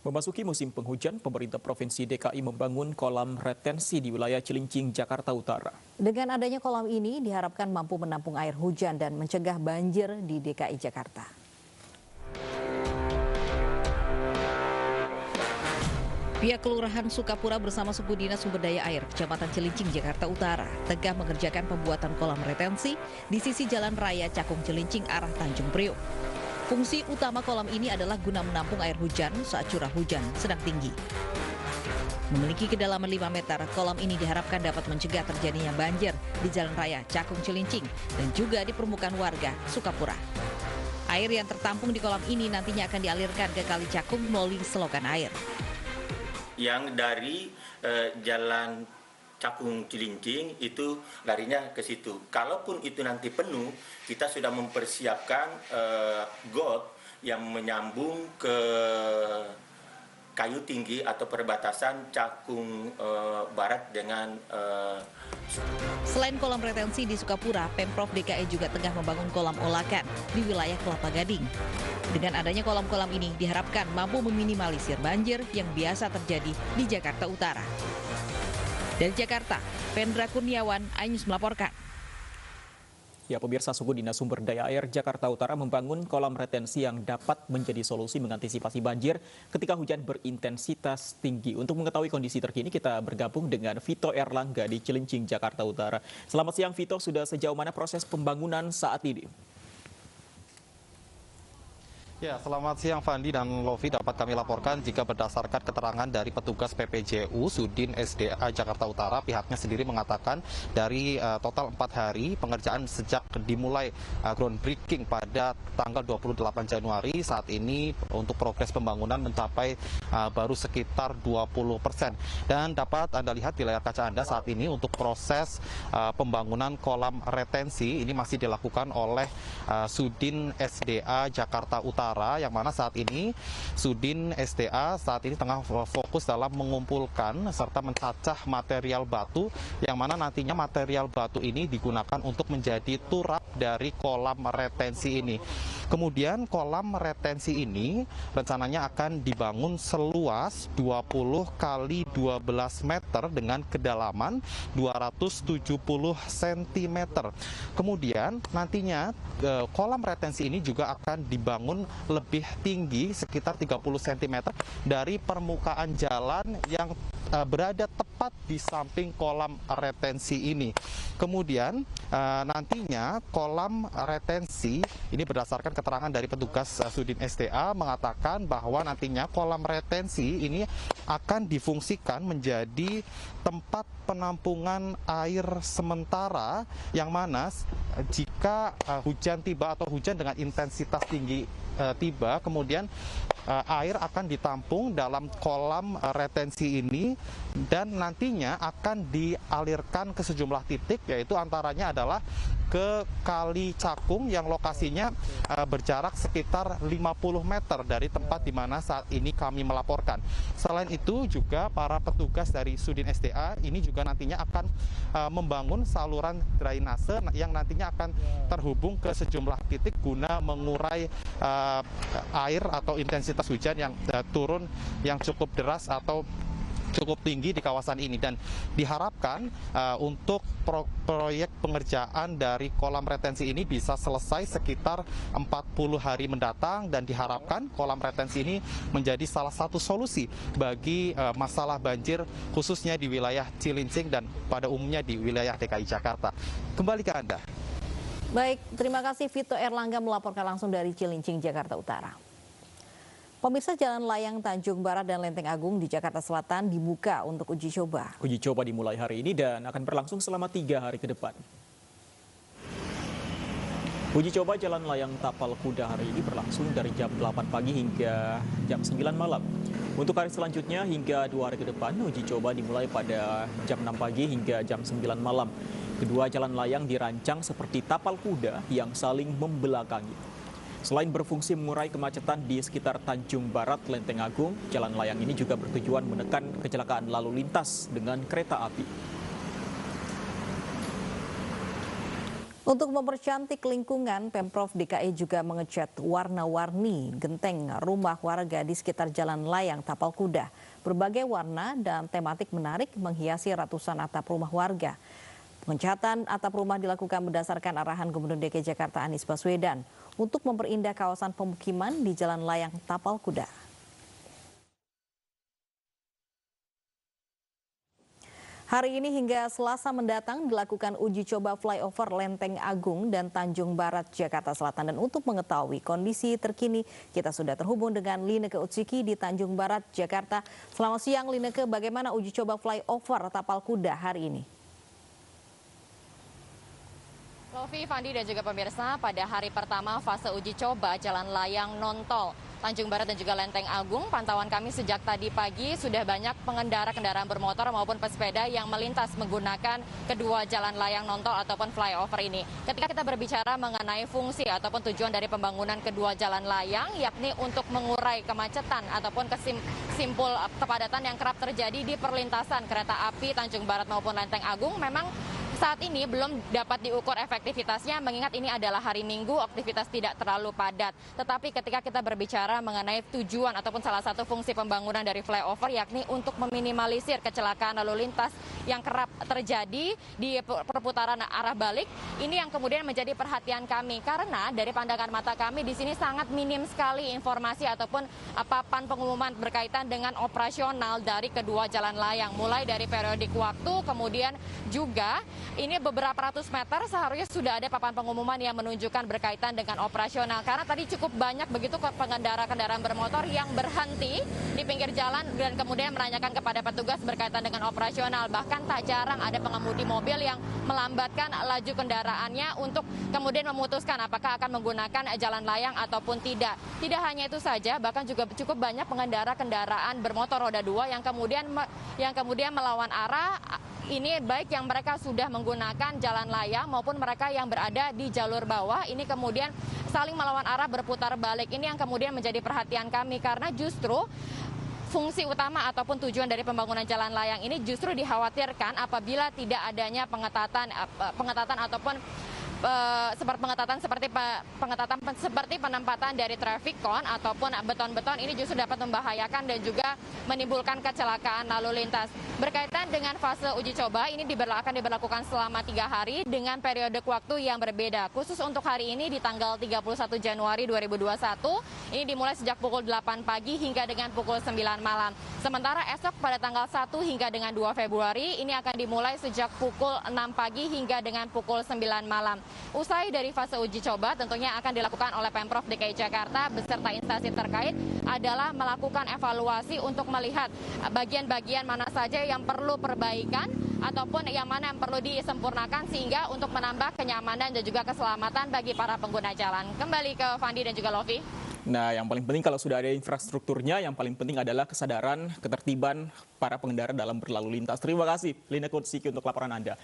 Memasuki musim penghujan, pemerintah Provinsi DKI membangun kolam retensi di wilayah Cilincing, Jakarta Utara. Dengan adanya kolam ini diharapkan mampu menampung air hujan dan mencegah banjir di DKI Jakarta. Pihak Kelurahan Sukapura bersama Suku Dinas Sumber Daya Air Kecamatan Cilincing, Jakarta Utara tengah mengerjakan pembuatan kolam retensi di sisi Jalan Raya Cakung Cilincing arah Tanjung Priok. Fungsi utama kolam ini adalah guna menampung air hujan saat curah hujan sedang tinggi. Memiliki kedalaman 5 meter, kolam ini diharapkan dapat mencegah terjadinya banjir di Jalan Raya Cakung Cilincing dan juga di permukaan warga Sukapura. Air yang tertampung di kolam ini nantinya akan dialirkan ke Kali Cakung melalui selokan air. Yang dari Jalan Cakung Cilincing itu larinya ke situ. Kalaupun itu nanti penuh, kita sudah mempersiapkan got yang menyambung ke kayu tinggi atau perbatasan Cakung Barat dengan Selain kolam retensi di Sukapura, Pemprov DKI juga tengah membangun kolam olakan di wilayah Kelapa Gading. Dengan adanya kolam-kolam ini diharapkan mampu meminimalisir banjir yang biasa terjadi di Jakarta Utara. Dari Jakarta, Vendra Kurniawan, iNews melaporkan. Ya, pemirsa, Suku Dinas Sumber Daya Air Jakarta Utara membangun kolam retensi yang dapat menjadi solusi mengantisipasi banjir ketika hujan berintensitas tinggi. Untuk mengetahui kondisi terkini, kita bergabung dengan Vito Erlangga di Cilincing, Jakarta Utara. Selamat siang, Vito. Sudah sejauh mana proses pembangunan saat ini? Ya, selamat siang Fandi dan Lovi. Dapat kami laporkan jika berdasarkan keterangan dari petugas PPJU Sudin SDA Jakarta Utara, pihaknya sendiri mengatakan dari total 4 hari pengerjaan sejak dimulai groundbreaking pada tanggal 28 Januari, saat ini untuk progres pembangunan mencapai baru sekitar 20%. Dan dapat Anda lihat di layar kaca Anda saat ini untuk proses pembangunan kolam retensi ini masih dilakukan oleh Sudin SDA Jakarta Utara, yang mana saat ini Sudin SDA saat ini tengah fokus dalam mengumpulkan serta mencacah material batu, yang mana nantinya material batu ini digunakan untuk menjadi turap dari kolam retensi ini. Kemudian kolam retensi ini rencananya akan dibangun seluas 20 kali 12 meter dengan kedalaman 270 cm. Kemudian nantinya kolam retensi ini juga akan dibangun lebih tinggi sekitar 30 cm dari permukaan jalan yang berada tepat di samping kolam retensi ini. Kemudian nantinya kolam retensi ini berdasarkan keterangan dari petugas Sudin SDA mengatakan bahwa nantinya kolam retensi ini akan difungsikan menjadi tempat penampungan air sementara, yang mana jika hujan tiba atau hujan dengan intensitas tinggi tiba, kemudian air akan ditampung dalam kolam retensi ini dan nantinya akan dialirkan ke sejumlah titik, yaitu antaranya adalah ke Kali Cakung yang lokasinya berjarak sekitar 50 meter dari tempat di mana saat ini kami melaporkan. Selain itu juga para petugas dari Sudin SDA ini juga nantinya akan membangun saluran drainase yang nantinya akan terhubung ke sejumlah titik guna mengurai air atau intensitas hujan yang turun yang cukup deras atau cukup tinggi di kawasan ini, dan diharapkan untuk proyek pengerjaan dari kolam retensi ini bisa selesai sekitar 40 hari mendatang, dan diharapkan kolam retensi ini menjadi salah satu solusi bagi masalah banjir khususnya di wilayah Cilincing dan pada umumnya di wilayah DKI Jakarta. Kembali ke Anda. Baik, terima kasih Vito Erlangga melaporkan langsung dari Cilincing, Jakarta Utara. Pemirsa, Jalan Layang Tanjung Barat dan Lenteng Agung di Jakarta Selatan dibuka untuk uji coba. Uji coba dimulai hari ini dan akan berlangsung selama 3 hari ke depan. Uji coba Jalan Layang Tapal Kuda hari ini berlangsung dari jam 8 pagi hingga jam 9 malam. Untuk hari selanjutnya hingga 2 hari ke depan, uji coba dimulai pada jam 6 pagi hingga jam 9 malam. Kedua jalan layang dirancang seperti tapal kuda yang saling membelakangi. Selain berfungsi mengurai kemacetan di sekitar Tanjung Barat, Lenteng Agung, jalan layang ini juga bertujuan menekan kecelakaan lalu lintas dengan kereta api. Untuk mempercantik lingkungan, Pemprov DKI juga mengecat warna-warni genteng rumah warga di sekitar Jalan Layang Tapal Kuda. Berbagai warna dan tematik menarik menghiasi ratusan atap rumah warga. Pengecatan atap rumah dilakukan berdasarkan arahan Gubernur DKI Jakarta Anies Baswedan untuk memperindah kawasan pemukiman di Jalan Layang Tapal Kuda. Hari ini hingga Selasa mendatang dilakukan uji coba flyover Lenteng Agung dan Tanjung Barat, Jakarta Selatan. Dan untuk mengetahui kondisi terkini, kita sudah terhubung dengan Lineke Utsiki di Tanjung Barat, Jakarta. Selamat siang Lineke, bagaimana uji coba flyover Tapal Kuda hari ini? Lofi, Fandi dan juga pemirsa, pada hari pertama fase uji coba jalan layang non-tol Tanjung Barat dan juga Lenteng Agung, pantauan kami sejak tadi pagi sudah banyak pengendara kendaraan bermotor maupun pesepeda yang melintas menggunakan kedua jalan layang non-tol ataupun flyover ini. Ketika kita berbicara mengenai fungsi ataupun tujuan dari pembangunan kedua jalan layang, yakni untuk mengurai kemacetan ataupun simpul kepadatan yang kerap terjadi di perlintasan kereta api Tanjung Barat maupun Lenteng Agung, memang saat ini belum dapat diukur efektivitasnya mengingat ini adalah hari Minggu, aktivitas tidak terlalu padat. Tetapi ketika kita berbicara mengenai tujuan ataupun salah satu fungsi pembangunan dari flyover yakni untuk meminimalisir kecelakaan lalu lintas yang kerap terjadi di perputaran arah balik, ini yang kemudian menjadi perhatian kami karena dari pandangan mata kami di sini sangat minim sekali informasi ataupun papan pengumuman berkaitan dengan operasional dari kedua jalan layang, mulai dari periodik waktu, kemudian juga ini beberapa ratus meter seharusnya sudah ada papan pengumuman yang menunjukkan berkaitan dengan operasional. Karena tadi cukup banyak begitu pengendara-kendaraan bermotor yang berhenti di pinggir jalan dan kemudian menanyakan kepada petugas berkaitan dengan operasional. Bahkan tak jarang ada pengemudi mobil yang melambatkan laju kendaraannya untuk kemudian memutuskan apakah akan menggunakan jalan layang ataupun tidak. Tidak hanya itu saja, bahkan juga cukup banyak pengendara kendaraan bermotor roda 2 yang kemudian melawan arah. Ini baik yang mereka sudah menggunakan jalan layang maupun mereka yang berada di jalur bawah ini kemudian saling melawan arah berputar balik. Ini yang kemudian menjadi perhatian kami karena justru fungsi utama ataupun tujuan dari pembangunan jalan layang ini justru dikhawatirkan apabila tidak adanya pengetatan ataupun seperti penempatan dari traffic cone ataupun beton-beton ini justru dapat membahayakan dan juga menimbulkan kecelakaan lalu lintas. Berkaitan dengan fase uji coba ini akan diberlakukan selama 3 hari dengan periode waktu yang berbeda. Khusus untuk hari ini di tanggal 31 Januari 2021 ini dimulai sejak pukul 8 pagi hingga dengan pukul 9 malam. Sementara esok pada tanggal 1 hingga dengan 2 Februari ini akan dimulai sejak pukul 6 pagi hingga dengan pukul 9 malam. Usai dari fase uji coba tentunya akan dilakukan oleh Pemprov DKI Jakarta beserta instansi terkait adalah melakukan evaluasi untuk melihat bagian-bagian mana saja yang perlu perbaikan ataupun yang mana yang perlu disempurnakan sehingga untuk menambah kenyamanan dan juga keselamatan bagi para pengguna jalan. Kembali ke Fandi dan juga Lofi. Nah, yang paling penting kalau sudah ada infrastrukturnya, yang paling penting adalah kesadaran, ketertiban para pengendara dalam berlalu lintas. Terima kasih, Lineke Utsiki, untuk laporan Anda.